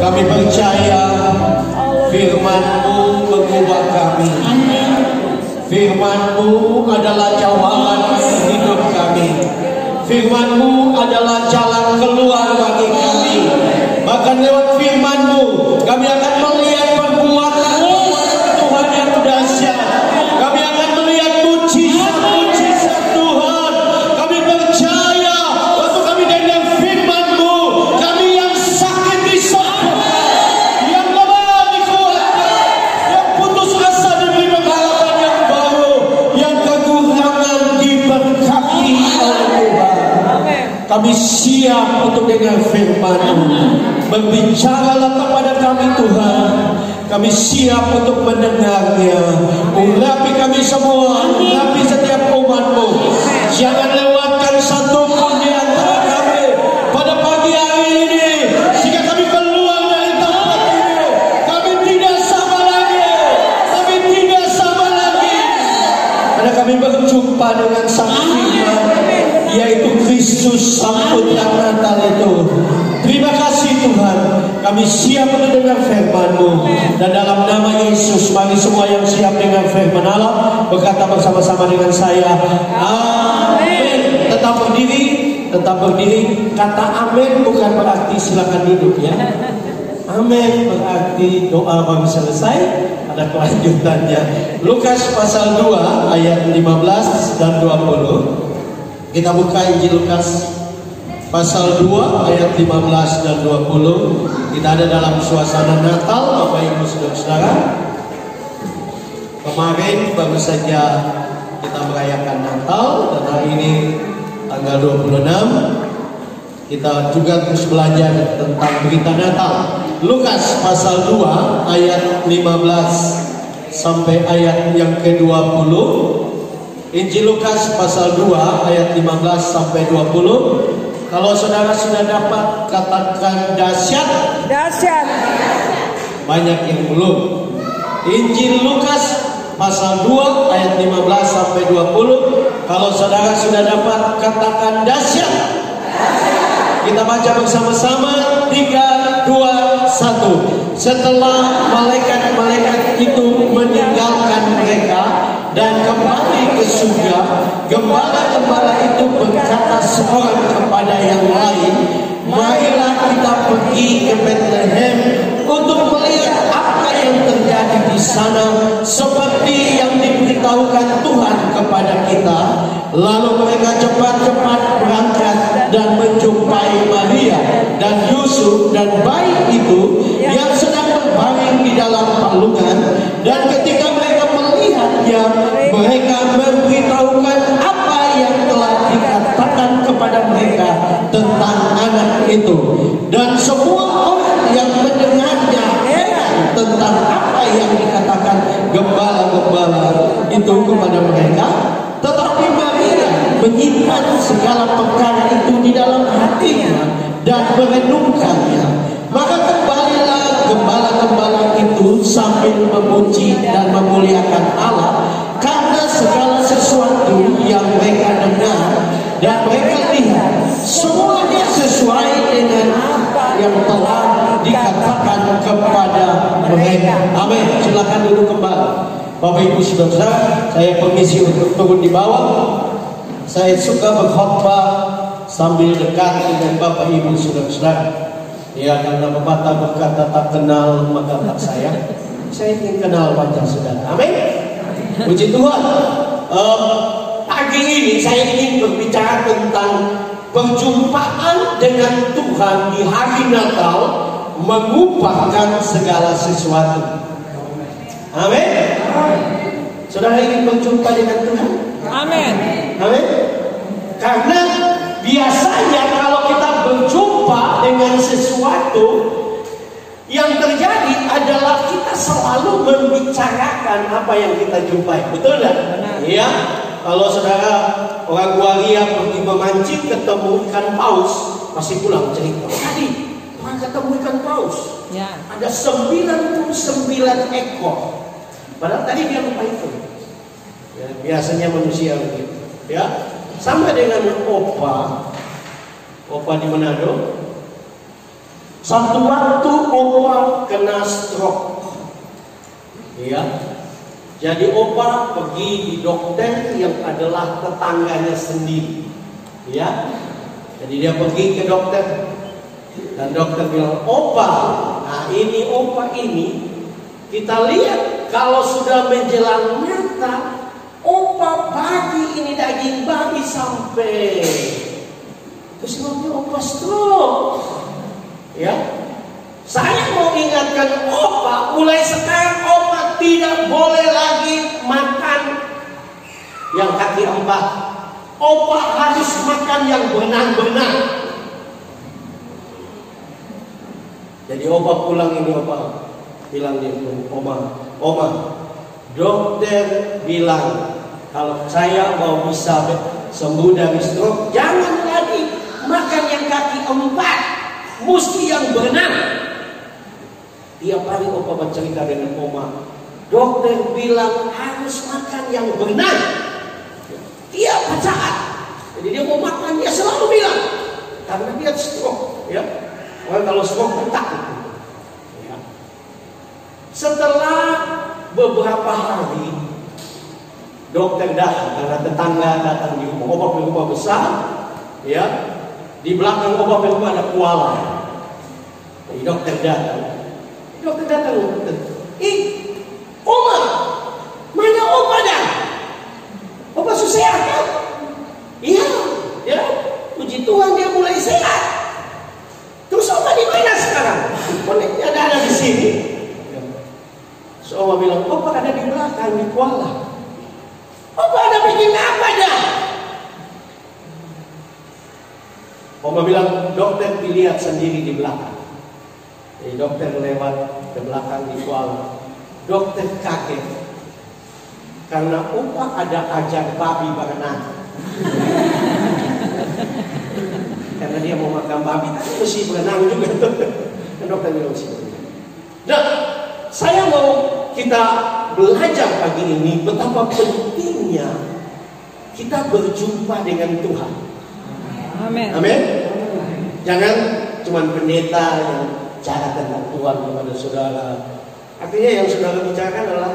Kami percaya firman-Mu mengubah kami. Firman-Mu adalah jawaban hidup kami. Firman-Mu adalah jalan keluar bagi kami. Bahkan lewat firman-Mu kami akan melihat perbuatan Tuhan yang dahsyat. Kami akan melihat mujizat Tuhan. Kami percaya waktu kami dengar firman-Mu, kami yang sakit disembuhkan, yang lemah dikuatkan, yang putus asa diberi pengharapan yang baru, yang kekurangan diberkati oleh Tuhan. Kami siap untuk dengar firman-Mu. Berbicaralah kepada kami Tuhan. Kami siap untuk mendengarnya. Urapi kami semua, urapi setiap umat-Mu. Jangan lewatkan satu pun di antara kami pada pagi hari ini, sehingga kami keluar dari tempat ini. Kami tidak sama lagi. Kami tidak sama lagi. Karena kami berjumpa dengan Sang Firman, yaitu Kristus Sang Putra Natal itu. Terima kasih Tuhan. Kami siap untuk dengar firman-Mu. Dan dalam nama Yesus, mari semua yang siap dengar firman Allah berkata bersama-sama dengan saya, amin. Tetap berdiri, tetap berdiri. Kata amin bukan berarti silakan duduk ya. Amin berarti doa baru selesai, ada kelanjutannya. Lukas pasal 2 ayat 15 dan 20. Kita buka Injil Lukas pasal 2 ayat 15 dan 20. Kita ada dalam suasana Natal, Bapak Ibu Saudara-saudara. Kemarin baru saja kita merayakan Natal, dan hari ini tanggal 26 kita juga terus belajar tentang berita Natal. Lukas pasal 2 ayat 15 sampai ayat yang ke-20. Injil Lukas pasal 2 ayat 15 sampai 20. Kalau saudara sudah dapat, katakan dahsyat. Dahsyat. Banyak yang belum. Injil Lukas pasal 2 ayat 15 sampai 20. Kalau saudara sudah dapat, katakan dahsyat. Kita baca bersama-sama. 3, 2, 1. Setelah malaikat-malaikat itu meninggalkan mereka dan kembali ke surga, gembala-gembala itu berkata seorang kepada yang lain, marilah kita pergi ke Bethlehem untuk melihat apa yang terjadi di sana, seperti yang diberitahukan Tuhan kepada kita. Lalu mereka cepat-cepat berangkat dan menjumpai Maria dan Yusuf dan bayi itu yang sedang berbaring di dalam palungan. Dan ketika mereka melihatnya, mereka memberitahukan apa yang telah dikatakan kepada mereka tentang anak itu. Dan semua orang yang mendengarnya heran tentang apa yang dikatakan gembala-gembala itu kepada mereka. Tetapi Maria menyimpan segala perkara itu di dalam hatinya dan merenungkannya. Maka kembalilah gembala-gembala itu sambil memuji dan memuliakan Allah karena segala sesuatu yang mereka dengar dan mereka lihat, semuanya sesuai dengan apa yang telah dikatakan kepada mereka. Amin. Silakan duduk kembali. Bapak Ibu Saudara, saya permisi untuk turun di bawah. Saya suka berkhotbah sambil dekat dengan Bapak Ibu Saudara-saudara. Ya, karena pepatah berkata tak kenal maka tak sayang. Saya ingin kenal wajah saudara. Amin. Puji Tuhan. Pagi ini saya ingin berbicara tentang perjumpaan dengan Tuhan di hari Natal mengubahkan segala sesuatu. Amin. Saudara ingin berjumpa dengan Tuhan? Amin. Amin. Karena biasanya kalau kita berjumpa dengan sesuatu, yang terjadi adalah kita selalu membicarakan apa yang kita jumpai. Betul tidak? Iya. Kalau saudara orang waria pergi memancing ketemu ikan paus, pasti pulang cerita. Tadi orang ketemu ikan paus. Ya. Ada 99 ekor. Padahal tadi dia lupa itu. Ya, biasanya manusia begitu. Ya. Sama dengan opa di Manado. Satu waktu opa kena stroke. Ya. Jadi opa pergi di dokter yang adalah tetangganya sendiri. Ya. Jadi dia pergi ke dokter dan dokter bilang, "Opa, nah ini opa ini kita lihat kalau sudah menjelang mata, opa pagi ini daging babi sampai." Terus sebabnya opa stroke. Ya. Saya mau ingatkan opa, mulai sekarang opa tidak boleh lagi makan yang kaki 4. Opa harus makan yang benar-benar. Jadi opa pulang ini, opa bilang dia, Oma, dokter bilang kalau saya mau bisa sembuh dari stroke, jangan lagi makan yang kaki 4, mesti yang benar. Tiap hari opa bercerita dengan Oma, dokter bilang harus makan yang benar. Tiap saat. Jadi dia mau makan, dia selalu bilang, karena dia stroke, ya. Orang kalau stroke takut. Ya. Setelah beberapa hari, dokter datang karena tetangga datang di rumah. Opa di rumah besar, ya. Di belakang opa di rumah ada kuala. Jadi dokter datang. Oma, mana opa dah? Opa sudah sehat kan? Iya, ya. Puji Tuhan dia mulai sehat. Terus opa di mana sekarang? Koneknya ada di sini. So opa bilang, opa ada di belakang di kuala. Opa ada bikin apa dah? Opa bilang, dokter dilihat sendiri di belakang. Jadi dokter lewat ke belakang di kuala. Dokter kaget. Karena opa ada ajar babi berenang. Karena dia mau makan babi, tapi mesti berenang juga. Dan dokter bilang mesti berenang. Nah, saya mau kita belajar pagi ini betapa pentingnya kita berjumpa dengan Tuhan. Amin. Amin. Jangan cuma pendeta yang bicara tentang Tuhan kepada saudara. Artinya yang saudara bicarakan adalah,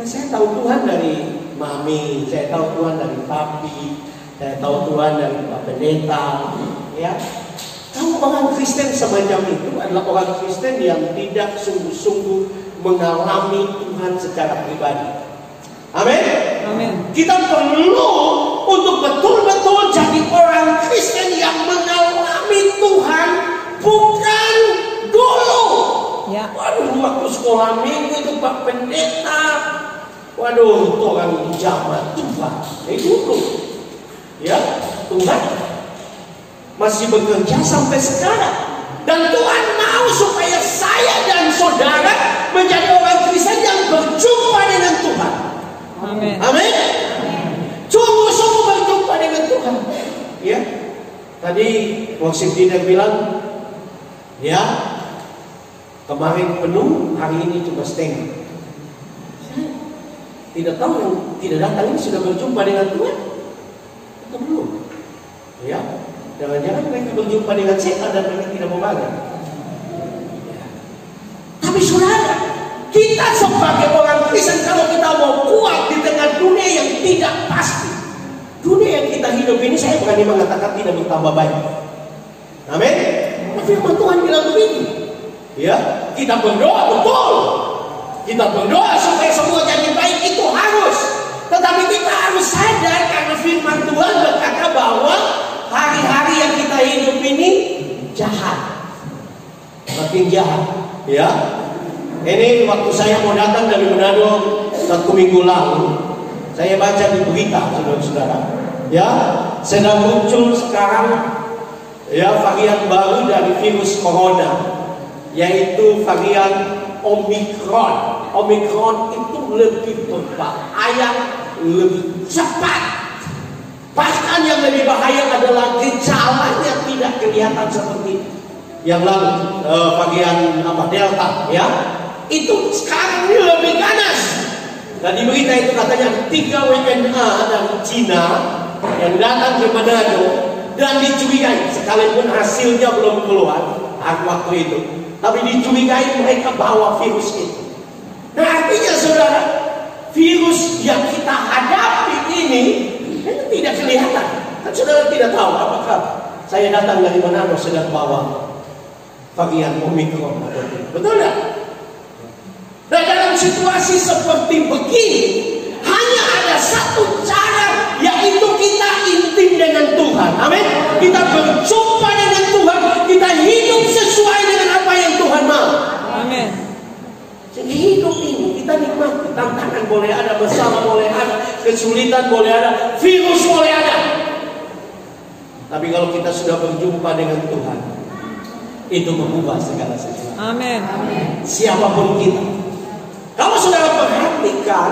saya tahu Tuhan dari mami, saya tahu Tuhan dari papi, saya tahu Tuhan dari Pak Pendeta. Ya, kamu orang Kristen semacam itu adalah orang Kristen yang tidak sungguh-sungguh mengalami Tuhan secara pribadi. Amin. Amin. Kita perlu untuk betul-betul jadi orang Kristen yang mengalami Tuhan, bukan dulu. Ya. Waduh, waktu sekolah minggu itu Pak Pendeta, waduh, itu orang zaman Tuhan. Dulu, ya, Tuhan masih bekerja sampai sekarang. Dan Tuhan mau supaya saya dan saudara menjadi orang Kristen yang berjumpa dengan Tuhan. Amin. Amin. Sungguh-sungguh berjumpa dengan Tuhan. Ya, tadi worship leader bilang, ya, kemarin penuh, hari ini cuma setengah. Tidak tahu yang tidak datang ini sudah berjumpa dengan Tuhan atau belum? Ya, jangan-jangan mereka berjumpa dengan setan dan mereka tidak mau balik. Ya. Tapi saudara, kita sebagai orang Kristen, kalau kita mau kuat di tengah dunia yang tidak pasti, dunia yang kita hidup ini, saya berani mengatakan tidak bertambah baik. Amin. Firman Tuhan bilang begini. Ya, kita berdoa betul. Kita berdoa supaya semua jadi baik, itu harus. Tetapi kita harus sadar karena firman Tuhan berkata bahwa hari-hari yang kita hidup ini jahat, makin jahat. Ya, ini waktu saya mau datang dari Manado 1 minggu lalu, saya baca di berita, saudara-saudara. Ya, sedang muncul sekarang ya varian baru dari virus corona, yaitu varian Omicron. Omicron itu lebih berbahaya, lebih cepat. Bahkan yang lebih bahaya adalah gejalanya tidak kelihatan seperti yang lalu, varian Delta, ya. Itu sekarang ini lebih ganas. Dan di berita itu katanya 3 WNA dari Cina yang datang ke Manado dan dicurigai, sekalipun hasilnya belum keluar, waktu itu. Tapi dicurigai mereka bawa virus itu. Nah artinya saudara, virus yang kita hadapi ini tidak kelihatan. Kan saudara tidak tahu apakah saya datang dari mana sedang bawa varian Omikron. Betul tidak? Nah dalam situasi seperti begini, hanya ada satu cara, yaitu kita intim dengan Tuhan. Amin. Kita berjumpa dengan Tuhan, kita hidup sesuai dengan apa yang Tuhan mau. Amin. Jadi hidup ini kita nikmati. Tantangan boleh ada, masalah boleh ada, kesulitan boleh ada, virus boleh ada. Tapi kalau kita sudah berjumpa dengan Tuhan, itu mengubah segala sesuatu. Amin. Siapapun kita. Kalau saudara perhatikan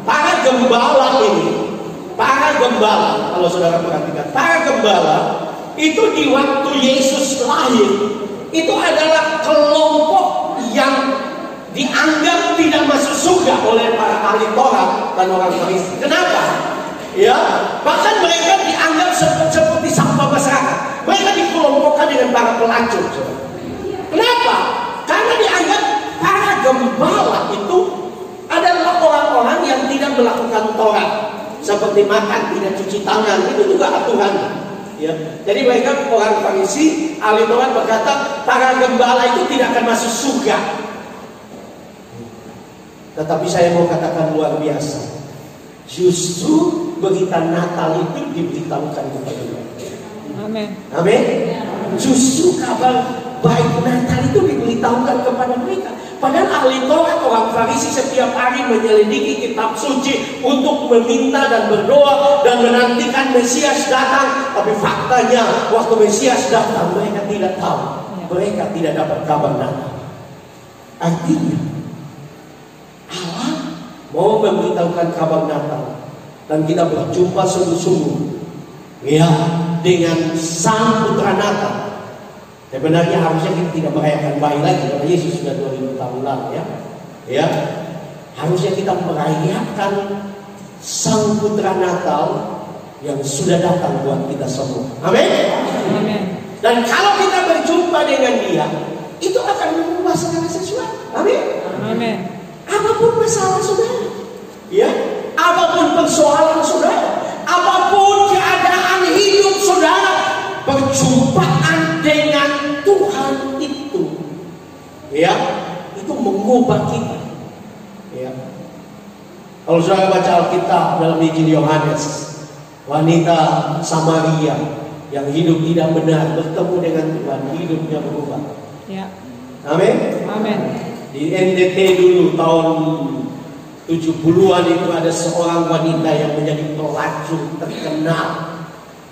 para gembala ini, kalau saudara perhatikan, para gembala itu di waktu Yesus lahir, itu adalah kelompok yang dianggap tidak masuk surga oleh para ahli Taurat dan orang Farisi. Kenapa? Ya, bahkan mereka dianggap seperti sampah masyarakat. Mereka dikelompokkan dengan para pelacur. Kenapa? Karena dianggap para gembala itu adalah orang-orang yang tidak melakukan Taurat, seperti makan, tidak cuci tangan, itu juga aturannya. Ya. Jadi mereka orang Farisi, ahli Taurat berkata para gembala itu tidak akan masuk surga. Tetapi saya mau katakan luar biasa. Justru berita Natal itu diberitahukan kepada mereka. Amin. Amin. Justru kabar baik Natal itu diberitahukan kepada mereka. Padahal ahli Taurat, orang Farisi setiap hari menyelidiki kitab suci untuk meminta dan berdoa dan menantikan Mesias datang. Tapi faktanya waktu Mesias datang mereka tidak tahu. Mereka tidak dapat kabar Natal. Artinya Allah mau memberitahukan kabar Natal dan kita berjumpa sungguh-sungguh ya dengan Sang Putra Natal. Sebenarnya harusnya kita tidak merayakan bayi lagi karena Yesus sudah 2000 tahun lalu ya. Harusnya kita merayakan Sang Putra Natal yang sudah datang buat kita semua. Amin. Amin. Dan kalau kita berjumpa dengan Dia, itu akan mengubah segala sesuatu. Amin. Amin. Apapun masalah saudara, ya, apapun persoalan saudara, apapun keadaan hidup saudara, perjumpaan dengan Tuhan itu, ya, itu mengubah kita. Ya. Kalau saudara baca Alkitab dalam Injil Yohanes, wanita Samaria yang hidup tidak benar bertemu dengan Tuhan, hidupnya berubah. Ya. Amin. Amin. Di NTT dulu tahun 70-an itu ada seorang wanita yang menjadi pelacur terkenal.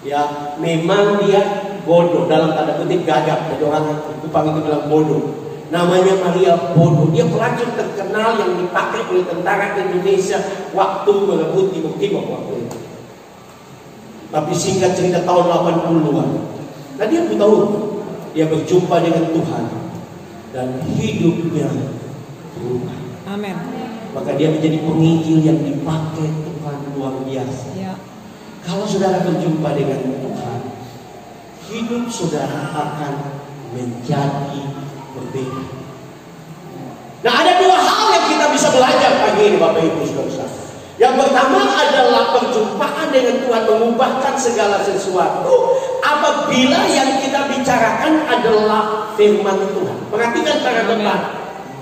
Ya, memang dia bodoh dalam tanda kutip gagap. Jadi orang Kupang itu bilang bodoh. Namanya Maria Bodoh. Dia pelacur terkenal yang dipakai oleh tentara Indonesia waktu merebut Timur-Timur waktu itu. Tapi singkat cerita tahun 80-an. Nah dia tahu dia berjumpa dengan Tuhan dan hidupnya berubah. Amin. Maka dia menjadi penginjil yang dipakai Tuhan luar biasa. Ya. Kalau saudara berjumpa dengan Tuhan, hidup saudara akan menjadi berbeda. Nah ada dua hal yang kita bisa belajar pagi ini Bapak Ibu Saudara. Yang pertama adalah perjumpaan dengan Tuhan mengubahkan segala sesuatu apabila yang kita bicarakan adalah firman Tuhan. Perhatikan para gembala.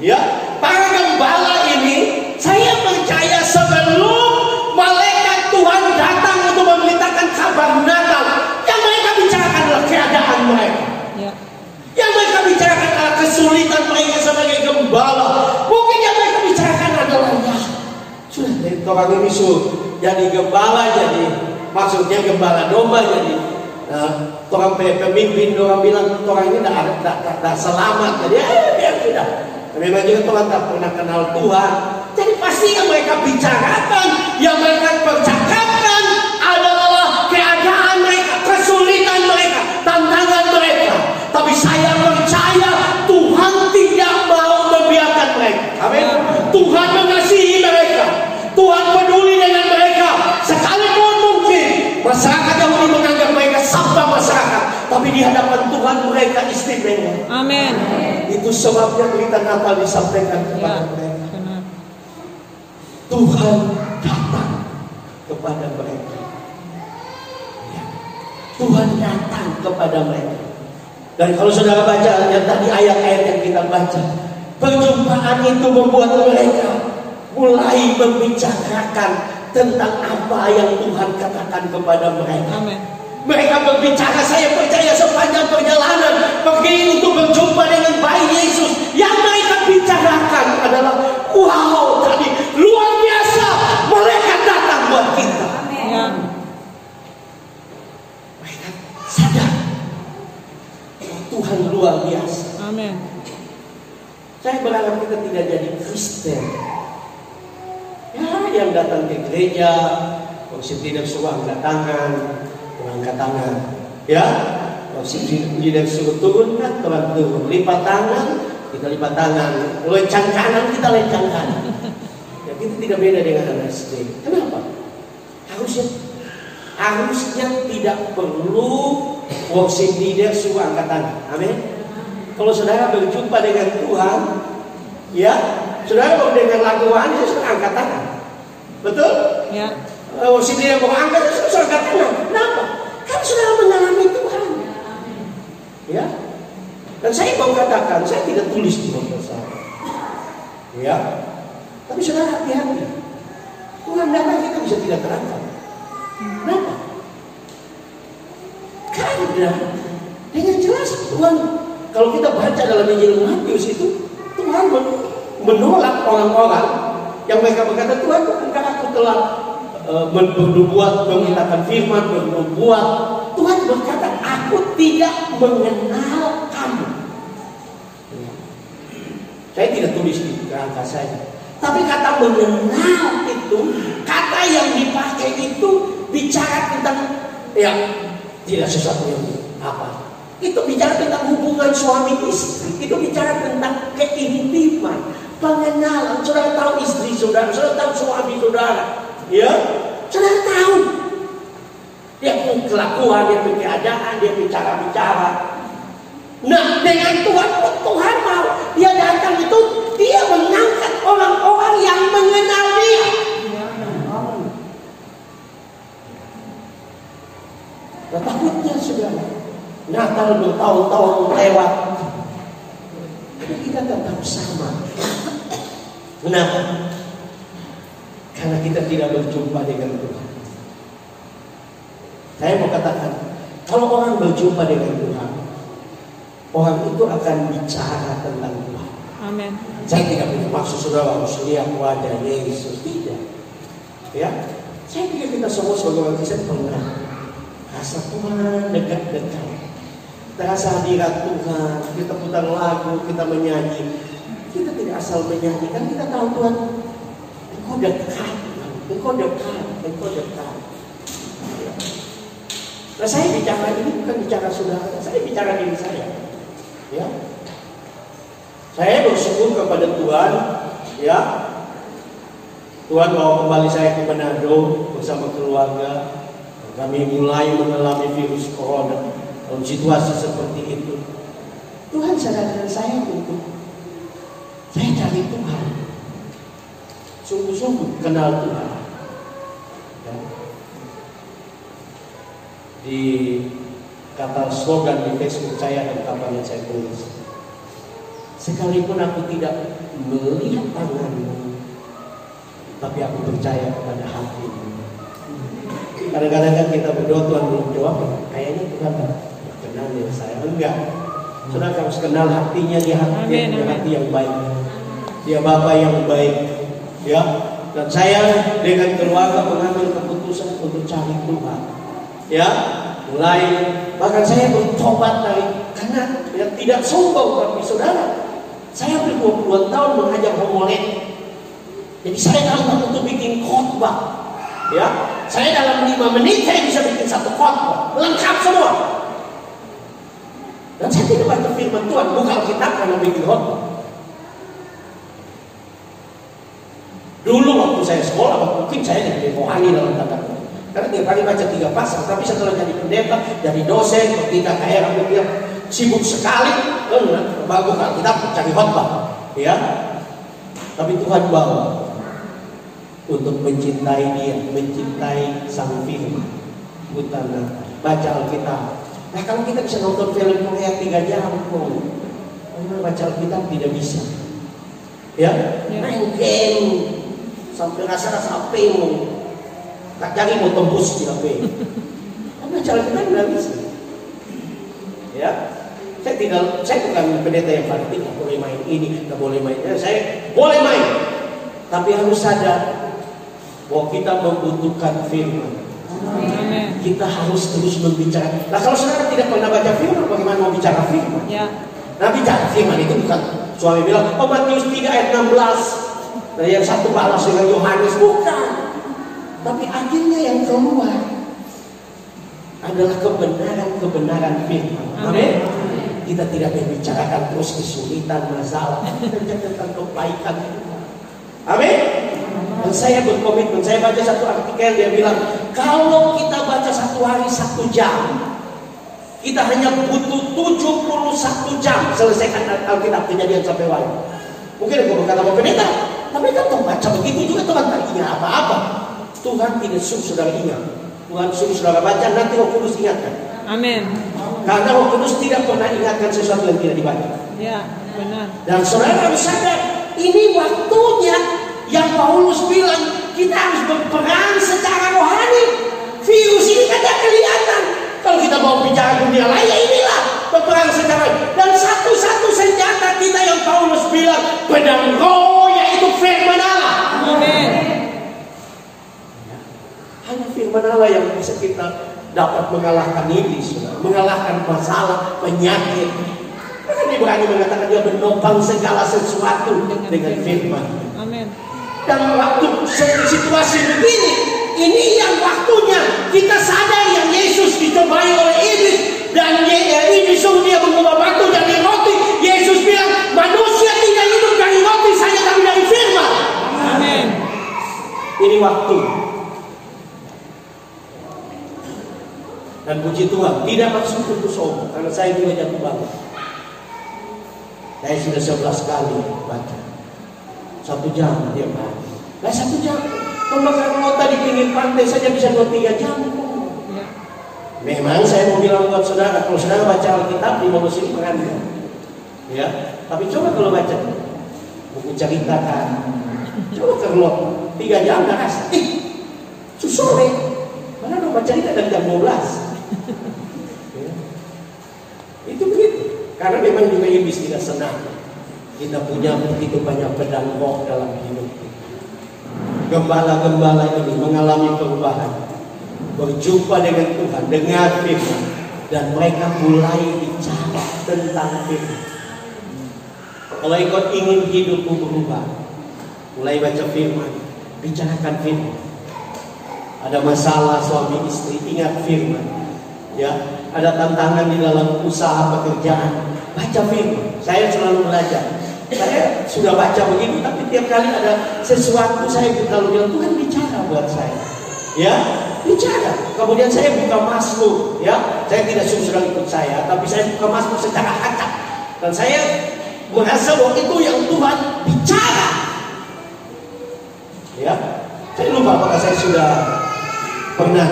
Ya, para gembala ini saya percaya sebelum malaikat Tuhan datang untuk memberitakan kabar Natal, yang mereka bicarakan adalah keadaan mereka. Ya. Yang mereka bicarakan adalah kesulitan mereka sebagai gembala. Mungkin yang mereka bicarakan adalah ya sudah orang ini jadi gembala, jadi maksudnya gembala domba, jadi orang pemimpin orang bilang orang ini tidak selamat, jadi ya sudah. Memang juga Tuhan tak pernah kenal Tuhan. Jadi pasti yang mereka bicarakan, yang mereka percakapkan adalah keadaan mereka, kesulitan mereka, tantangan mereka. Tapi saya percaya Tuhan tidak mau membiarkan mereka. Amin. Tuhan mengasihi mereka. Tuhan peduli dengan mereka. Sekalipun mungkin masyarakat Yahudi menganggap mereka sampah masyarakat, tapi di hadapan Tuhan mereka istimewa. Amin. Itu sebabnya berita Natal disampaikan kepada mereka. Tuhan datang kepada mereka. Ya. Tuhan datang kepada mereka. Dan kalau saudara baca yang tadi ayat-ayat yang kita baca, perjumpaan itu membuat mereka mulai membicarakan tentang apa yang Tuhan katakan kepada mereka. Amin. Mereka berbicara, saya percaya sepanjang perjalanan pergi untuk berjumpa dengan bayi Yesus, yang mereka bicarakan adalah, wow, tadi luar biasa, mereka datang buat kita. Amin. Mereka sadar Tuhan luar biasa. Amin. Saya berharap kita tidak jadi Kristen ya, yang datang ke gereja, waktu tidak suruh angkat tangan, angkat tangan, ya. Waktu tidak suruh turun, kan turun. Lipat tangan, kita lipat tangan. Lencang kanan, kita lencang kanan. Ya, itu tidak beda dengan anak SD. Kenapa? Harusnya tidak perlu waktu tidak suruh angkat tangan. Amin. Kalau saudara berjumpa dengan Tuhan, ya, saudara mau dengan lagu rohani, saudara angkat tangan. Betul? Ya. Si dia mau angkat, saudara angkat tangan. Kenapa? Kan saudara mengalami Tuhan. Ya. Dan saya mau katakan, saya tidak tulis di novel saya. Ya. Tapi saudara hati-hati. Tuhan datang kita bisa tidak terangkat. Kenapa? Karena dengan jelas Tuhan, kalau kita baca dalam Injil Matius itu, Tuhan menolak orang-orang yang mereka berkata, Tuhan, bukankah aku telah bernubuat, memberitakan firman, bernubuat. Tuhan berkata, aku tidak mengenal kamu. Saya tidak tulis di kerangka saya. Tapi kata mengenal itu, kata yang dipakai itu bicara tentang, ya, tidak sesuatu yang apa. Itu bicara tentang hubungan suami istri. Itu bicara tentang keintiman, pengenalan. Saudara tahu istri saudara, saudara tahu suami saudara, ya, saudara tahu dia punya kelakuan, dia punya keadaan, dia bicara. Nah, dengan Tuhan mau dia datang itu, dia mengangkat orang-orang yang mengenal dia. Nah, takutnya saudara, Natal bertahun-tahun lewat, tapi kita tetap sama. Kenapa? Karena kita tidak berjumpa dengan Tuhan. Saya mau katakan, kalau orang berjumpa dengan Tuhan, orang itu akan bicara tentang Tuhan. Amin. Saya tidak bermaksud saudara harus lihat wajah Yesus, tidak. Ya, saya pikir kita semua sebagai orang Kristen pernah rasa Tuhan dekat-dekat. Terasa hadirat Tuhan, kita putar lagu, kita menyanyi. Kita tidak asal menyanyi, kan kita tahu Tuhan, Engkau dekat, Engkau dekat, Engkau dekat. Nah, saya bicara ini bukan bicara saudara, saya bicara diri saya. Ya, saya bersyukur kepada Tuhan. Ya, Tuhan bawa kembali saya ke Manado bersama keluarga. Kami mulai mengalami virus corona. Dalam situasi seperti itu, Tuhan sadarkan saya untuk saya cari Tuhan, sungguh-sungguh kenal Tuhan. Ya. Di kata slogan di Facebook saya dan kapan saya tulis, sekalipun aku tidak melihat tanganmu, tapi aku percaya kepada hatimu. Kadang-kadang kan kita berdoa, Tuhan belum jawab, kayaknya Tuhan kenal ya saya. Enggak, saudara harus kenal hatinya, dia hati yang baik, dia Bapa yang baik, ya. Dan saya dengan keluarga mengambil keputusan untuk cari Tuhan, ya. Mulai, bahkan saya bertobat karena ya, tidak sombong, tapi saudara, saya hampir 22 tahun mengajar homilet. Jadi saya tahu untuk bikin khotbah, ya. Saya dalam 5 menit saya bisa bikin satu khotbah lengkap semua. Dan saya tidak baca firman Tuhan, buka Alkitab karena bikin khotbah. Dulu waktu saya sekolah, mungkin saya jadi rohani dalam tanda kutip. Karena tiap kali baca 3 pasal, tapi setelah jadi pendeta, jadi dosen, kita kayak dia sibuk sekali. bagus kan kita cari khotbah, ya. Tapi Tuhan bawa untuk mencintai Dia, mencintai Sang Firman. Bukan baca Alkitab. Nah kalau kita bisa nonton film Korea 3 jam, baca Alkitab tidak bisa. Ya, main game sampai rasa-rasa HP tak cari mau tembus di HP. Baca Alkitab tidak bisa. Ya, saya bukan pendeta yang fanatik, nggak boleh main ini, nggak boleh main. Saya boleh main, tapi harus sadar bahwa kita membutuhkan firman. Amen. Kita harus terus membicarakan. Nah kalau saudara tidak pernah baca firman, bagaimana mau bicara firman? Ya. Nah bicara firman itu bukan suami bilang, oh Matius 3 ayat 16, dan yang satu balas dengan Yohanes, bukan. Tapi akhirnya yang keluar adalah kebenaran firman. Amin. Kita tidak membicarakan terus kesulitan, masalah, kita bicara tentang kebaikan. Amin. Dan saya berkomitmen, saya baca satu artikel dia bilang, kalau kita baca satu hari 1 jam, kita hanya butuh 71 jam selesaikan Alkitab Kejadian sampai Wahyu. Mungkin aku berkata apa pendeta, tapi kan Tuhan baca begitu juga Tuhan tak ingat apa-apa. Tuhan tidak suruh saudara ingat, Tuhan suruh saudara baca, nanti Roh Kudus ingatkan. Amin. Karena Roh Kudus tidak pernah ingatkan sesuatu yang tidak dibaca. Ya, benar. Dan saudara harus sadar, ini waktunya yang Paulus bilang kita harus berperang secara rohani. Virus ini kan tidak kelihatan. Kalau kita mau bicara dunia lain, ya inilah berperang secara. Dan satu-satu senjata kita yang Paulus bilang pedang roh, yaitu firman Allah. Amin. Hanya firman Allah yang bisa kita dapat mengalahkan iblis, mengalahkan masalah, penyakit. Karena dia berani mengatakan dia menopang segala sesuatu dengan firman. Amin. Dan waktu situasi begini, ini yang waktunya kita sadar yang Yesus dicobai oleh iblis dan iblis suruh dia mengubah batu jadi roti. Yesus bilang manusia tidak hidup dari roti saja tapi dari firman. Amin. Ini waktu. Dan puji Tuhan, tidak maksud untuk sombong, karena saya juga jatuh bangun. Saya sudah 11 kali baca. 1 jam dia baca. Nah 1 jam, pembakaran nota di pinggir pantai saja bisa 2-3 jam. Ya. Memang saya mau bilang buat saudara, kalau saudara baca Alkitab di manusia ini mengalir. Ya, tapi coba kalau baca buku cerita kan, coba keluar 3 jam dah rasa. Sore, mana mau baca cerita dari jam 12. Ya. Itu begitu. Karena memang juga iblis tidak senang kita punya begitu banyak pedang roh dalam hidup. Gembala-gembala ini mengalami perubahan, berjumpa dengan Tuhan, dengar firman, dan mereka mulai bicara tentang firman. Kalau engkau ingin hidupmu berubah, mulai baca firman, bicarakan firman. Ada masalah suami istri, ingat firman. Ya, ada tantangan di dalam usaha pekerjaan, baca firman. Saya selalu belajar. Saya sudah baca begini, tapi tiap kali ada sesuatu saya selalu bilang Tuhan bicara buat saya. Ya, bicara. Kemudian saya buka Mazmur, ya. Saya tidak suruh ikut saya, tapi saya buka Mazmur secara acak. Dan saya merasa bahwa itu yang Tuhan bicara. Ya, saya lupa apakah saya sudah pernah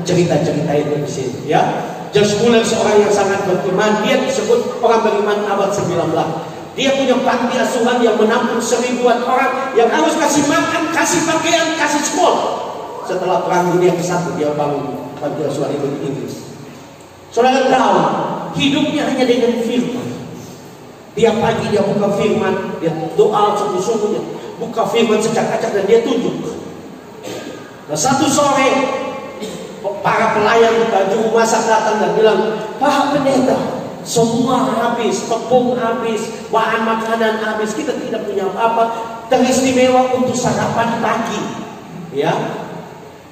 cerita-cerita itu di sini. Ya, George Muller seorang yang sangat beriman, dia disebut orang beriman abad 19. Dia punya panti asuhan yang menampung 1000-an orang yang harus kasih makan, kasih pakaian, kasih sekolah. Setelah Perang Dunia ke-1 dia bangun panti asuhan itu di Inggris. Saudara tahu, hidupnya hanya dengan firman. Tiap pagi dia buka firman, dia doa sungguh-sungguh, buka firman secak-acak dan dia tunjuk. Nah satu sore, para pelayan juru masak datang dan bilang, Pak Pendeta, semua habis, tepung habis, bahan makanan habis, kita tidak punya apa-apa, teristimewa untuk sarapan pagi. Ya,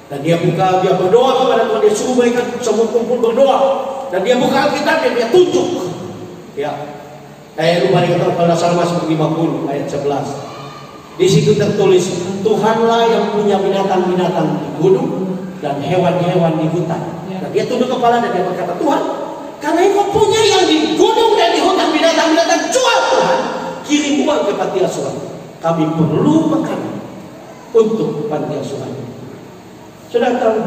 dan dia buka, dia berdoa kepada Tuhan, dia suruh mereka semua kumpul berdoa, dan dia buka Alkitab dan dia tunjuk. Ya, saya lupa dikatakan pada Mazmur 50 ayat 11. Di situ tertulis, Tuhanlah yang punya binatang-binatang di gunung dan hewan-hewan di hutan. Dan dia tunduk kepala dan dia berkata, Tuhan, Karena engkau punya yang di gunung dan di hutan binatang-binatang, jual Tuhan. Kirim uang ke panti asuhan. Kami perlu makanan untuk panti asuhan. Sudah tahu?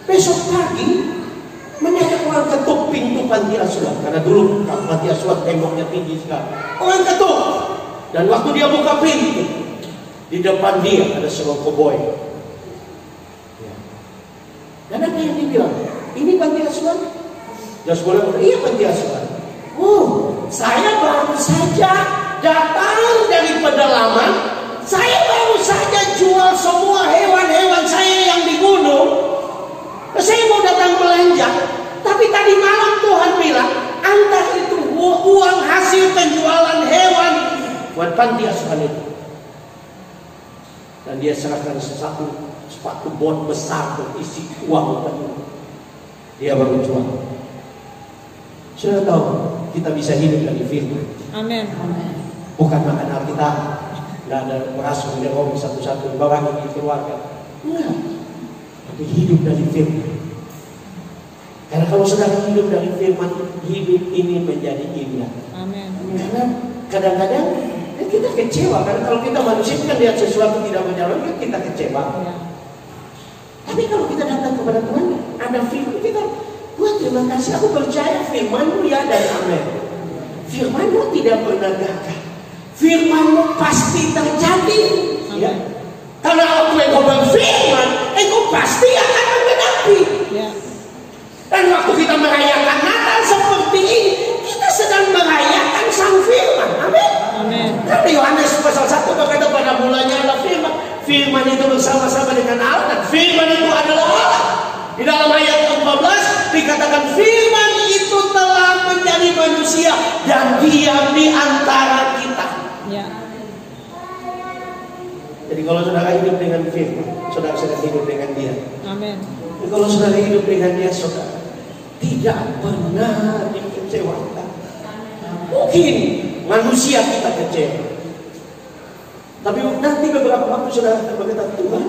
Besok pagi menyajak orang ketuk pintu panti asuhan. Karena dulu panti asuhan temboknya tinggi sekali. Orang ketuk. Dan waktu dia buka pintu, di depan dia ada seorang koboi. Dan apa yang dia bilang? Ini panti asuhan? Dia sekolah bilang, iya panti asuhan. Saya baru saja datang dari pedalaman. Saya baru saja jual semua hewan-hewan saya yang di gunung. Saya mau datang belanja. Tapi tadi malam Tuhan bilang, antar itu uang hasil penjualan hewan buat panti asuhan itu. Dan dia serahkan sepatu bot besar berisi uang tadi. Dia baru jual. Sudah tahu, kita bisa hidup dari firman. Amin. Bukan makan Alkitab, nggak ada beras kemudian satu-satu dibawa di keluarga. Enggak. Tapi hidup dari firman. Karena kalau saudara hidup dari firman, hidup ini menjadi indah. Amin. Karena kadang-kadang kita kecewa, karena kalau kita manusia kan lihat sesuatu tidak berjalan, kita kecewa. Ya. Tapi kalau kita datang kepada Tuhan, ada firman, kita, Tuhan terima kasih, aku percaya firman-Mu ya dan amin. Firman-Mu tidak pernah gagal. Firman-Mu pasti terjadi. Ya. Karena aku engkau berfirman, engkau pasti akan menggenapi. Ya. Dan waktu kita merayakan Natal seperti ini, kita sedang merayakan Sang Firman. Amin. Amin. Karena Yohanes pasal 1 berkata pada mulanya adalah firman. Firman itu bersama-sama dengan Allah, dan firman itu adalah Allah. Di dalam ayat 14 dikatakan firman itu telah menjadi manusia dan diam di antara kita. Ya. Jadi kalau saudara hidup dengan firman, saudara sedang hidup dengan dia. Amin. Jadi kalau saudara hidup dengan dia, saudara tidak pernah dikecewakan. Mungkin manusia kita kecewa, tapi nanti beberapa waktu saudara berkata, Tuhan,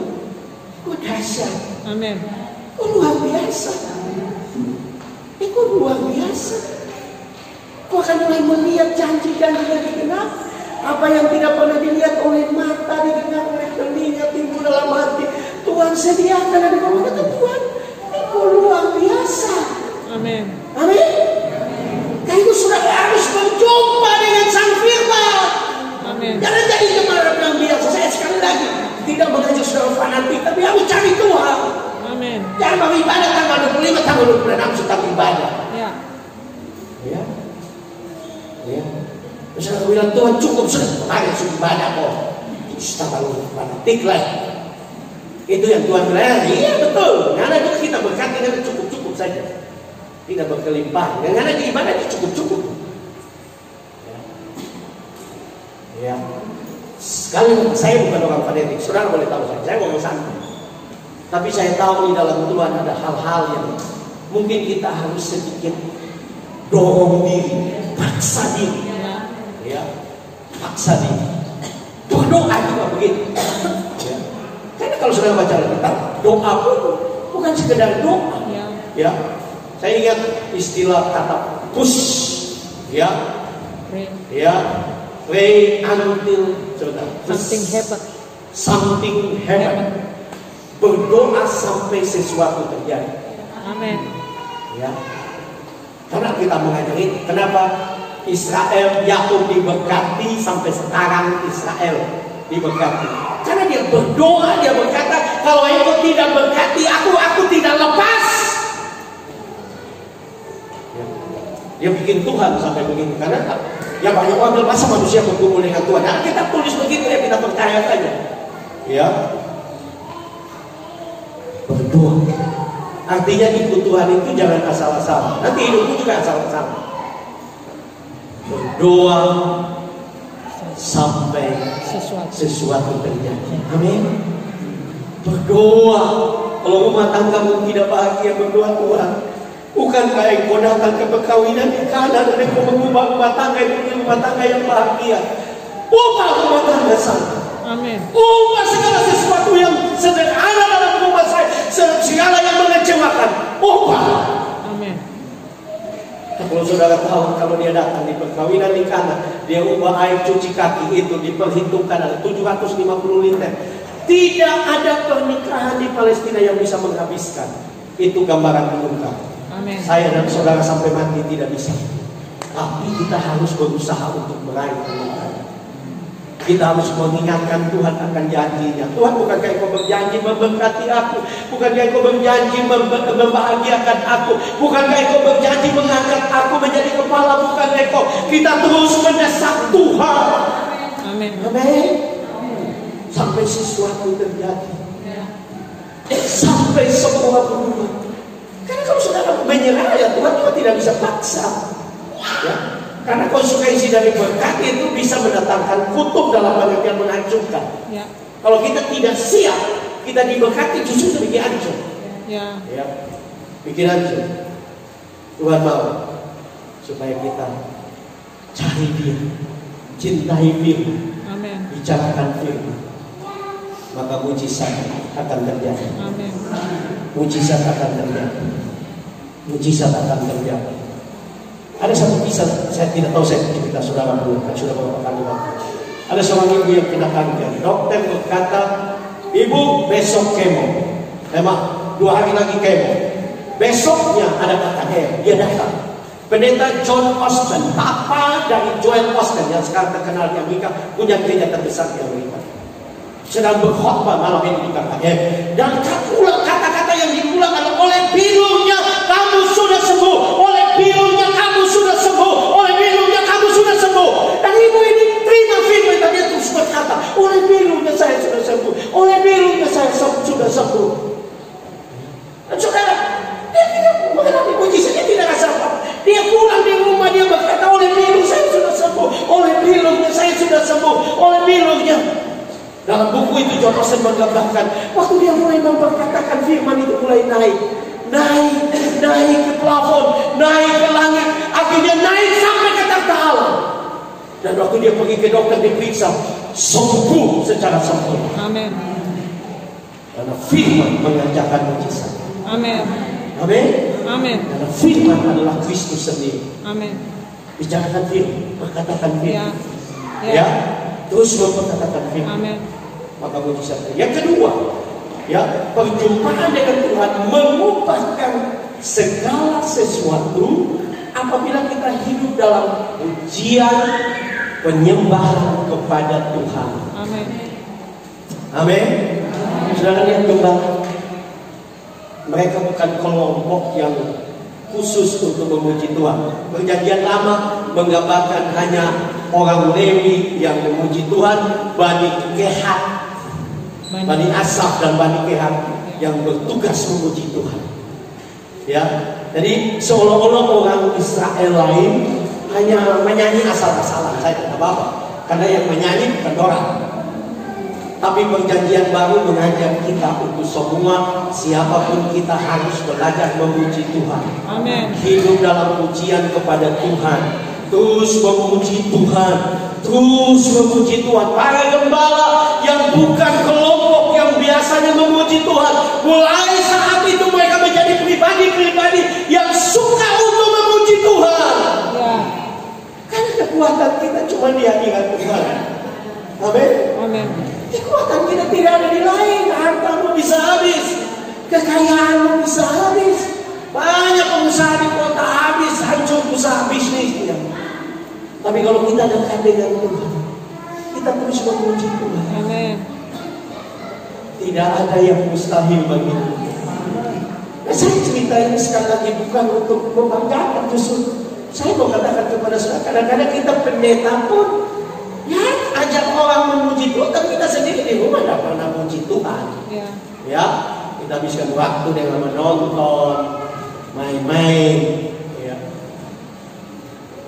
kau dahsyat. Amin. Kau luar biasa. Kau luar biasa. Kau akan mulai melihat janji-janji yang digenapi. Apa yang tidak pernah dilihat oleh mata, didengar oleh telinga, timbul dalam hati. Tuhan sediakan, dan kau kata, Tuhan, kau luar biasa. Amin. Amin. Karena itu saudara harus berjumpa dengan Sang Firman. Amin. Jangan jadi jemaat yang biasa. Saya sekali lagi tidak mengajak saudara fanatik, tapi harus cari Tuhan. Amin. Jangan baru ibadah tanggal 25, tanggal 26 sedang ibadah. Ya. Ya. Ya. Terus saya bilang, Tuhan cukup sudah kemarin sudah ibadah kok. Terus tanggal fanatik lah. Itu yang Tuhan bilang. Iya betul. Karena itu kita berkati dengan cukup-cukup saja. Tidak berkelimpahan. Karena di ibadah itu cukup-cukup. Ya. Sekali saya bukan orang fanatik, saudara boleh tahu saya ngomong santai. Tapi saya tahu di dalam Tuhan ada hal-hal yang mungkin kita harus sedikit dorong diri, paksa diri. Ya, paksa diri. Berdoa juga begitu. Ya. Karena kalau saudara baca Alkitab, doa pun bukan sekedar doa. Ya. Saya ingat istilah kata push. Ya. Ya. Pray until something happen. Something happen. Berdoa sampai sesuatu terjadi. Amin. Ya. Karena kita mengajari kenapa Israel, Yakub diberkati sampai sekarang Israel diberkati. Karena dia berdoa, dia berkata, kalau engkau tidak berkati aku tidak lepas. Ya. Dia bikin Tuhan sampai begini. Karena ya banyak orang masa manusia bergumul dengan Tuhan. Nah, kita tulis begitu ya, kita percaya saja. Ya. Berdoa. Artinya ikut Tuhan itu jangan asal-asalan. Nanti hidupmu juga asal-asalan. Berdoa sampai sesuatu terjadi. Amin. Berdoa. Kalau rumah tanggamu tidak bahagia, berdoa Tuhan. Bukankah engkau datang ke perkawinan di kanan dan engkau mengubah rumah tangga itu rumah tangga yang bahagia. Ubah rumah tangga sana. Amin. Ubah segala sesuatu yang sederhana dalam rumah saya, segala yang mengecewakan. Ubah. Amin. Kalau saudara tahu, kalau dia datang di perkawinan di Kana, dia ubah air cuci kaki itu diperhitungkan ada 750 liter. Tidak ada pernikahan di Palestina yang bisa menghabiskan. Itu gambaran terbuka. Amin. Saya dan saudara sampai mati tidak bisa. Tapi kita harus berusaha untuk meraih pernikahan. Kita harus mengingatkan Tuhan akan janjinya. Tuhan, bukankah Engkau berjanji memberkati aku? Bukankah Engkau berjanji membahagiakan aku? Bukankah Engkau berjanji mengangkat aku menjadi kepala? Bukan Engkau. Kita terus mendesak Tuhan. Amin. Amin. Sampai sesuatu terjadi. Sampai semua berubah. Karena kalau saudara menyerah ya Tuhan juga tidak bisa paksa. Ya. Karena konsekuensi dari berkat itu bisa mendatangkan kutub dalam pengertian menghancurkan. Ya. Kalau kita tidak siap, kita diberkati justru bikin hancur. Ya. Ya, bikin hancur. Tuhan mau supaya kita cari Dia, cintai firman, Amin. bicarakan firman, maka mujizat akan terjadi. Amin. Mujizat akan terjadi. Mujizat akan terjadi. Ada satu kisah, saya tidak tahu, saya cerita saudara dulu, kan sudah beberapa kali waktu. Ada seorang ibu yang kena kanker. Dokter berkata, ibu besok kemo. Emang 2 hari lagi kemo. Besoknya ada kata dia datang. Pendeta John Osteen, papa dari Joel Osteen yang sekarang terkenal di Amerika, punya gereja terbesar di Amerika. Sedang berkhotbah malam ini di KKR. Dan kata-kata yang diulang oleh bilungnya kamu sudah sembuh, oleh bilungnya kamu sudah sembuh, oleh bilungnya kamu sudah sembuh. Dan ibu ini terima firman dan dia terus berkata, oleh bilungnya saya sudah sembuh, oleh bilungnya saya sudah sembuh. Dan saudara, dia tidak mengalami mujizat, dia tidak rasa apa. Dia pulang di rumah, dia berkata, oleh bilung saya sudah sembuh, oleh bilungnya saya sudah sembuh, oleh bilungnya. Dalam buku itu John Osteen menggambarkan waktu dia mulai memperkatakan firman itu mulai naik ke plafon, naik ke langit, akhirnya naik sampai ke takhta Allah. Dan waktu dia pergi ke dokter diperiksa, sembuh secara sempurna. Amin. Karena firman mengerjakan mujizat. Amin. Amin. Amin. Karena firman adalah Kristus sendiri. Amin. Bicarakan firman, perkatakan firman. Ya. Terus memperkatakan firman. Amin. Maka mujizat. Yang kedua, ya, perjumpaan dengan Tuhan mengubahkan segala sesuatu apabila kita hidup dalam ujian penyembahan kepada Tuhan. Amin. Amin. Saudara lihat gembala, mereka bukan kelompok yang khusus untuk memuji Tuhan. Perjanjian Lama menggambarkan hanya orang Lewi yang memuji Tuhan, Bani Kehat, Bani Asaf dan Bani Kehat yang bertugas memuji Tuhan. Ya, jadi seolah-olah orang Israel lain hanya menyanyi asal-asalan. Saya tidak apa-apa, karena yang menyanyi bukan orang. Tapi perjanjian baru mengajak kita untuk semua, siapapun kita harus belajar memuji Tuhan. Amin. Hidup dalam pujian kepada Tuhan, terus memuji Tuhan, terus memuji Tuhan. Para gembala yang bukan kelompok yang biasanya memuji Tuhan, mulai saat itu mereka menjadi pribadi-pribadi yang suka untuk memuji Tuhan. Ya. Karena kekuatan kita cuma di hadirat Tuhan. Amin. Amin. Kekuatan kita tidak ada di lain. Hartamu bisa habis, kekayaanmu bisa habis, banyak pengusaha di kota habis, hancur usaha bisnisnya. Tapi kalau kita dekat dengan Tuhan, kita terus memuji Tuhan. Amin. Tidak ada yang mustahil bagi Tuhan. Nah, saya cerita ini sekali lagi bukan untuk membanggakan, justru saya mau katakan kepada saudara, kadang-kadang kita pendeta pun ya ajak orang memuji Tuhan, tapi kita sendiri di rumah tidak pernah memuji Tuhan. Ya. Ya, kita habiskan waktu dengan menonton, main-main. Ya.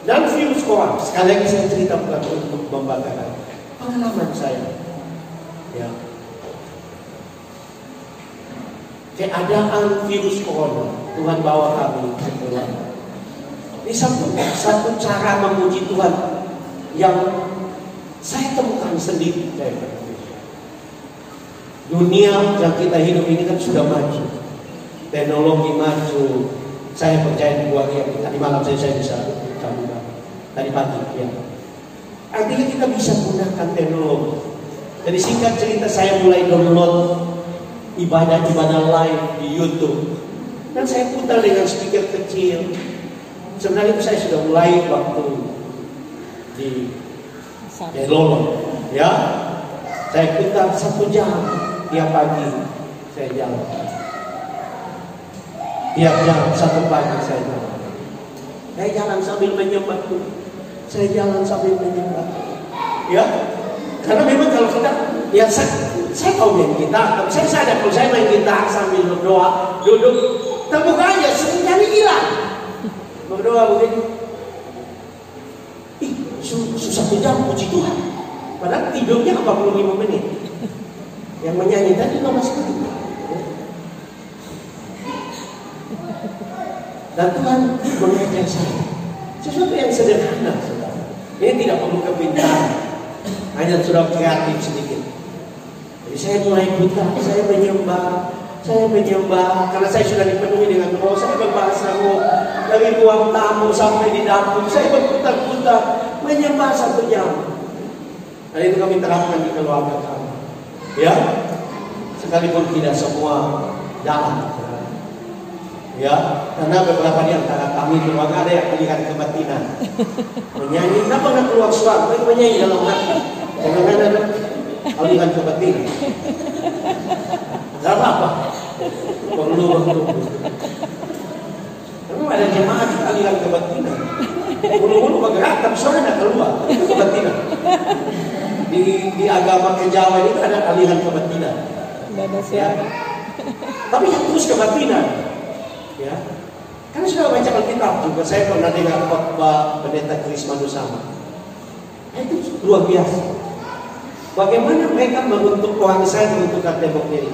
Dan virus corona, sekali lagi saya cerita bukan untuk membanggakan, pengalaman saya. Ya. Keadaan virus corona, Tuhan bawa kami ke Tuhan. Ini satu cara memuji Tuhan yang saya temukan sendiri. Dunia yang kita hidup ini kan sudah maju, teknologi maju, Saya percaya di buah yang tadi malam saya bisa camkan tadi pagi ya. Artinya kita bisa gunakan teknologi. Jadi singkat cerita, saya mulai download ibadah-ibadah live di YouTube dan saya putar dengan speaker kecil. Sebenarnya itu saya sudah mulai waktu di Lolo ya. Saya putar 1 jam tiap pagi saya jalan. Tiap jam 1 pagi saya jalan. Saya jalan sambil menyembah Tuhan. Saya jalan sambil menyembah. Ya, karena memang kalau kita, ya saya tahu main gitar, tapi saya sadar kalau saya main gitar sambil berdoa, duduk, terbuka aja, seringkali hilang. Berdoa begini, susah 1 jam puji Tuhan. Padahal tidurnya 45 menit. Yang menyanyi tadi 15 menit. Dan Tuhan mengajar saya sesuatu yang sederhana, saudara. Ini tidak perlu kepintaran, hanya sudah kreatif sedikit. Jadi saya mulai putar, saya menyembah, karena saya sudah dipenuhi dengan roh. Saya berbahasa roh dari ruang tamu sampai di dapur. Saya berputar-putar menyembah 1 jam. Dan itu kami terapkan di keluarga kami. Ya, sekalipun tidak semua jalan. Ya, karena beberapa di antara kami keluarga ada yang melihat kebatinan. Menyanyi, kenapa nggak keluar suara? Tapi menyanyi dalam hati. Jangan ada aliran kebatinan. Gak apa-apa. Perlu waktu. Karena ada jemaat aliran kebatinan. Mulu-mulu bergerak, tapi suara nggak keluar. Itu kebatinan. Di agama Jawa itu ada aliran kebatinan. Ya. Tapi terus kebatinan. Ya, karena sudah baca Alkitab juga. Saya pernah dengar khotbah Pendeta Chris Manusama. Itu luar biasa. Bagaimana mereka mengutuk orang Israel menentukan tembok ini.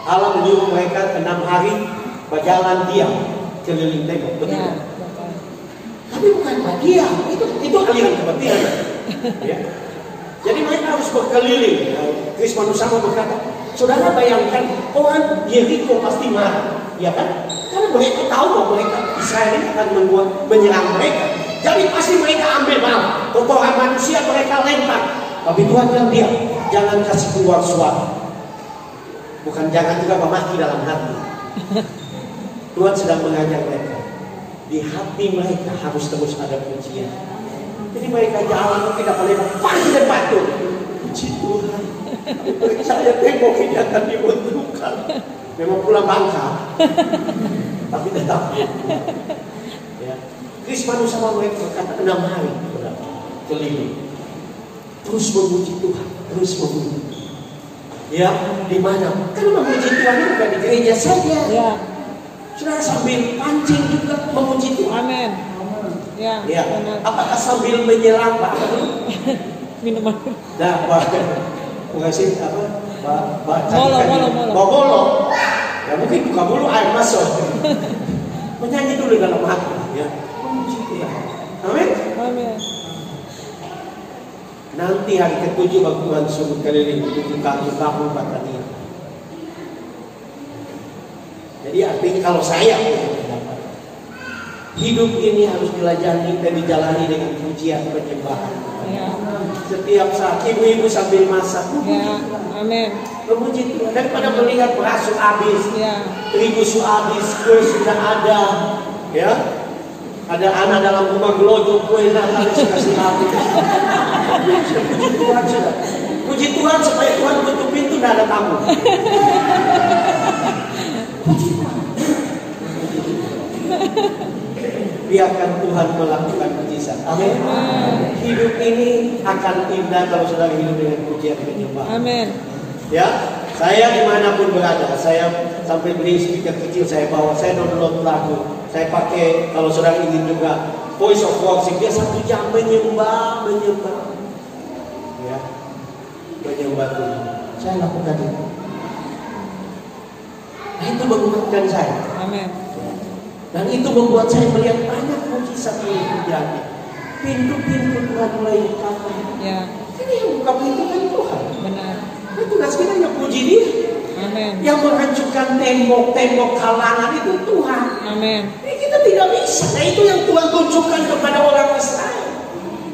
Allah menyuruh mereka 6 hari berjalan diam keliling tembok. Betul. Ya, tapi bukan diam. Itu aliran kebatinan. Ya. Jadi mereka harus berkeliling. Chris Manusama berkata, saudara bayangkan orang Yeriko pasti marah, ya kan? Karena mereka tahu bahwa mereka Israel ini akan menyerang mereka. Jadi pasti mereka ambil malam. Kotoran manusia mereka lempar. Tapi Tuhan bilang diam, jangan kasih keluar suara. Bukan jangan juga memaki dalam hati. Tuhan sedang mengajar mereka. Di hati mereka harus terus ada pujian. Jadi mereka jalan tidak boleh pasti dan patuh. Puji Tuhan. Saya tembok ini akan diruntuhkan. Memang pulang Bangka, tapi tetap. Ya. Chris Manusama mereka berkata 6 hari keliling, terus memuji Tuhan, terus memuji. Ya, di mana? Karena memuji Tuhan itu bukan di gereja saja. Ya. Sudah sambil pancing juga memuji Tuhan. Amin. Ya. Ya. Apakah sambil menyelam Pak? Minuman. Nah, bukan sih apa? Molo. Ya mungkin buka dulu air masuk. Menyanyi dulu dalam hati. Ya. Memuji Tuhan. Amin. Amin. Nanti hari ke-7 Tuhan suruh keliling 7 kampung Batania. Jadi artinya kalau saya hidup ini harus dijalani dan dijalani dengan pujian penyembahan. Ya. Setiap saat ibu-ibu sambil masak. Ya. Amin. Memuji Tuhan. Daripada melihat beras habis, ya. Terigu habis, kue sudah ada, ya. Ada anak dalam rumah gelojok kue harus kasih habis. Puji Tuhan sudah. Puji Tuhan supaya Tuhan tutup pintu dan ada tamu. Puji Tuhan. Biarkan Tuhan melakukan mujizat. Amin. Hidup ini akan indah kalau saudara hidup dengan pujian penyembahan. Amin. Ya, saya dimanapun berada, saya sampai beli speaker kecil saya bawa, saya download lagu, saya pakai kalau saudara ingin juga voice of worship, dia 1 jam menyembah, ya, menyembah Tuhan. Saya lakukan itu. Nah, itu menguatkan saya. Amin. Dan itu membuat saya melihat banyak mujizat yang terjadi. Pintu-pintu Tuhan mulai dibuka. Ya. Ini yang buka pintu kan Tuhan. Benar. Nah, tugas kita yang puji Dia. Amin. Yang menghancurkan tembok-tembok halangan itu Tuhan. Amin. Ini kita tidak bisa. Nah, itu yang Tuhan tunjukkan kepada orang Israel.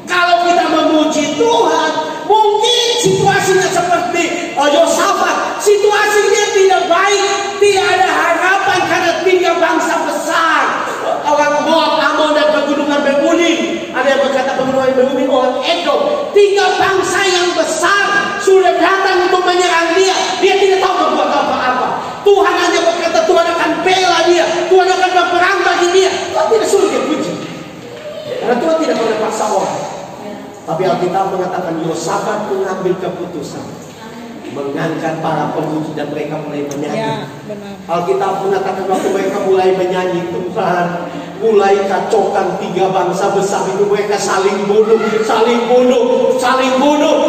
Kalau kita memuji Tuhan, mungkin situasinya seperti Yosafat, situasinya tidak baik, tidak ada harapan karena 3 bangsa besar, orang Moab, Amon dan pegunungan Meuni. Ada yang berkata pegunungan Meuni, orang Edom. 3 bangsa yang besar sudah datang untuk menyerang dia. Dia tidak tahu berbuat apa-apa. Tuhan hanya berkata Tuhan akan bela dia, Tuhan akan berperang bagi dia. Tuhan tidak suruh dia puji, karena Tuhan tidak pernah paksa orang. Tapi Alkitab mengatakan Yosafat mengambil keputusan mengangkat para pemuji dan mereka mulai menyanyi. Ya, benar. Alkitab mengatakan waktu mereka mulai menyanyi, Tuhan mulai kacaukan 3 bangsa besar itu. Mereka saling bunuh,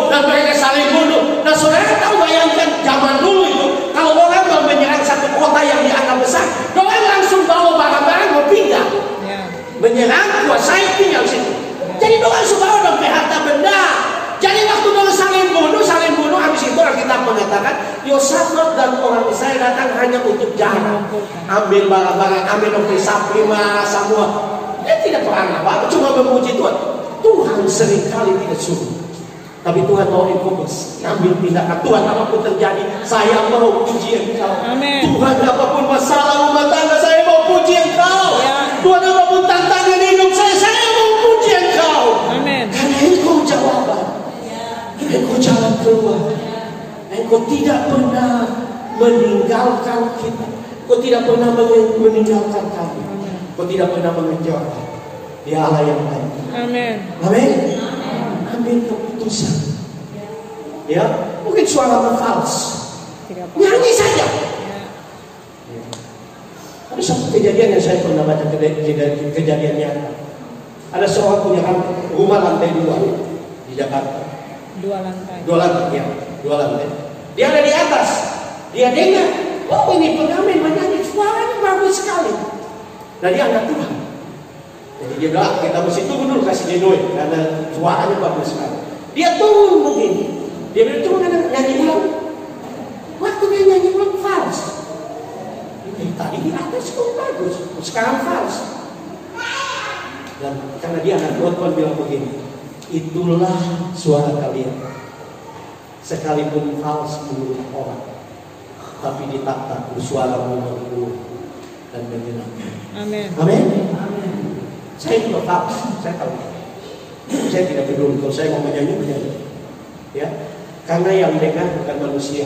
dan mereka saling bunuh. Nah, saudara tahu, bayangkan zaman dulu itu, kalau orang mau menyerang satu kota yang dianggap besar, orang langsung bawa barang-barang mau pindah, menyerang, kuasai, tinggal situ. Jadi doang suka orang harta benda. Jadi waktu doang saling bunuh, habis itu kita mengatakan Yosafat dan orang Israel datang hanya untuk jalan, ambil barang-barang, ambil oke sapi, semua. Dia tidak pernah apa, cuma memuji Tuhan. Tuhan seringkali tidak suruh, tapi Tuhan mau fokus, ambil tindakan. Tuhan, apapun terjadi, saya mau puji Engkau. Amin. Tuhan, apapun masalah rumah tangga, saya mau puji Engkau. Ya. Tuhan, apapun tantangan hidup saya mau puji Engkau. Amin. Karena Engkau jawaban, Engkau jalan keluar. Engkau tidak pernah meninggalkan kita. Engkau tidak pernah meninggalkan kami. Engkau tidak pernah mengecewakan. Dia Allah yang baik. Amin. Amin. Ambil keputusan. Ya, mungkin suara fals. Nyanyi saja. Ya. Ada satu kejadian yang saya pernah baca, kejadian nyata. Ada seorang punya rumah lantai 2 di Jakarta. 2 lantai. 2 lantai, ya. 2 lantai. Dia ada di atas. Dia dengar, oh ini pengamen menyanyi, suaranya bagus sekali. Nah, dia angkat Tuhan. Jadi dia bilang, kita mesti tunggu dulu, kasih dia duit, karena suaranya bagus sekali. Dia turun begini. Dia bilang, coba nyanyi ulang. Waktu dia nyanyi ulang, fals. Tadi di atas kok bagus, sekarang fals. Dan karena dia anak Tuhan bilang begini, itulah suara kalian. Sekalipun fals menurut orang, tapi ditata bersuara menurut dan menyenangkan. Amin. Amin. Saya juga fals, saya tahu. Saya tidak peduli kalau saya mau menyanyi. Ya, karena yang dengar bukan manusia,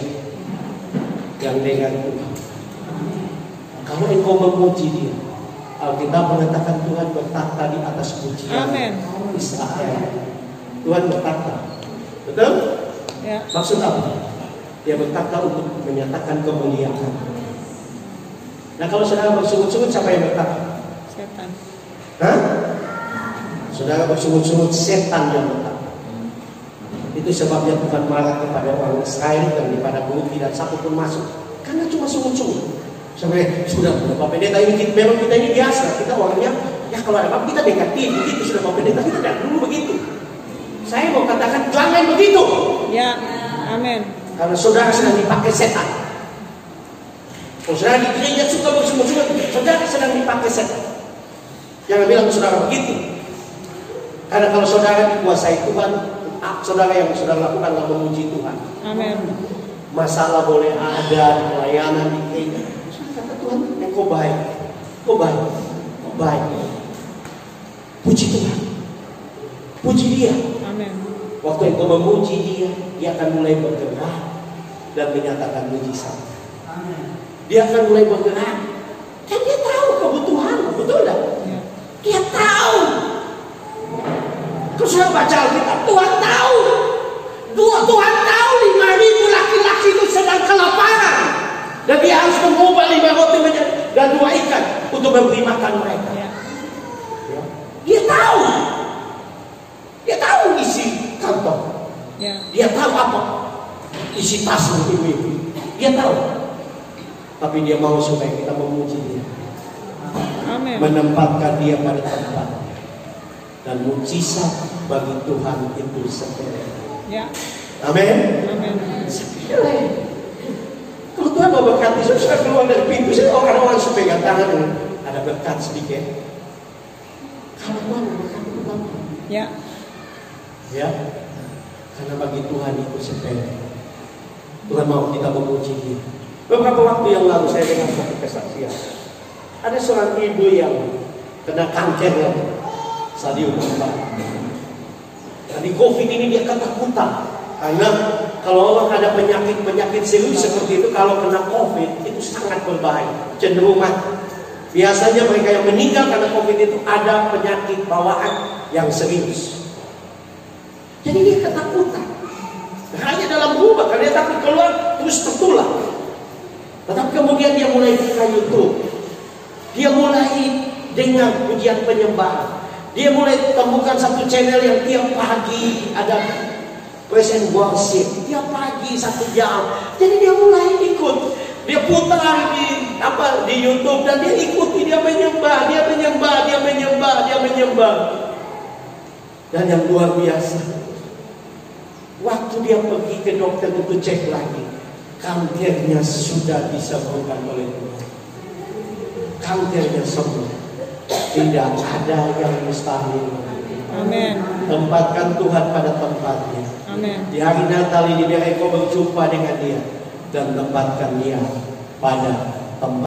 yang dengar Tuhan. Kalau engkau memuji Dia, Alkitab mengatakan Tuhan bertata di atas pujian Israel. Tuhan bertata, betul? Ya. Maksud apa? Dia berkata untuk menyatakan kemuliaan. Nah, kalau saudara bersungut-sungut, siapa yang berkata? Setan. Hah? Saudara bersungut-sungut, setan yang berkata. Itu sebabnya Tuhan marah kepada orang Israel dan kepada mulut tidak satu pun masuk, karena cuma sungut-sungut. Sampai sudah Bapak Pendeta ini, memang kita ini biasa, kita orangnya ya kalau ada apa kita negatif, begitu sudah Bapak Pendeta, kita tidak dulu begitu. Saya mau katakan jangan begitu. Ya, amin. Karena saudara sedang dipakai setan. Kalau saudara di gereja suka bersungut-sungut, saudara sedang dipakai setan. Jangan bilang saudara begitu. Karena kalau saudara dikuasai Tuhan, saudara yang saudara lakukan adalah memuji Tuhan. Amin. Masalah boleh ada, pelayanan di gereja. Kata Tuhan, kau baik, kau baik, kau baik. Puji Tuhan, puji Dia. Amin. Waktu engkau memuji Dia, Dia akan mulai bergerak dan menyatakan mujizat. Dia akan mulai bergerak. Kan Dia tahu kebutuhan, betul tak? Ya. Dia tahu. Kalau saya baca Alkitab, Tuhan tahu. Tuhan tahu 5.000 laki-laki itu sedang kelaparan, dan Dia harus mengubah 5 roti dan 2 ikan untuk memberi makan mereka. Ya. Dia tahu. Dia tahu isi kantong. Ya. Dia tahu apa isi tas ibu-ibu. Dia tahu. Tapi Dia mau supaya kita memuji Dia. Amin. Menempatkan Dia pada tempatnya. Dan mujizat bagi Tuhan itu sepele. Ya. Amin. Amin. Sepele. Kalau Tuhan mau berkati, saya keluar dari pintu, saya orang-orang supaya tangan ada berkat sedikit. Kalau Tuhan berkata apa? Ya. Ya, karena bagi Tuhan itu sepele. Tuhan mau kita memuji Dia. Beberapa waktu yang lalu saya dengar satu kesaksian. Ada seorang ibu yang kena kanker stadium 4. Nah, di COVID ini dia ketakutan karena kalau orang ada penyakit serius seperti itu, kalau kena COVID itu sangat berbahaya, cenderung mati. Biasanya mereka yang meninggal karena COVID itu ada penyakit bawaan yang serius. Jadi dia ketakutan. Hanya dalam rumah, karena dia takut keluar terus tertular. Tetapi kemudian dia mulai buka YouTube. Dia mulai dengar pujian penyembahan. Dia mulai temukan satu channel yang tiap pagi ada praise and worship. Tiap pagi 1 jam. Jadi dia mulai ikut. Dia putar di YouTube dan dia ikuti, dia menyembah. Dan yang luar biasa, waktu dia pergi ke dokter untuk cek lagi, kankernya sudah disembuhkan oleh Tuhan. Kankernya sembuh. Tidak ada yang mustahil. Amin. Tempatkan Tuhan pada tempatnya. Amin. Di hari Natal ini biar engkau berjumpa dengan Dia dan tempatkan Dia pada tempat.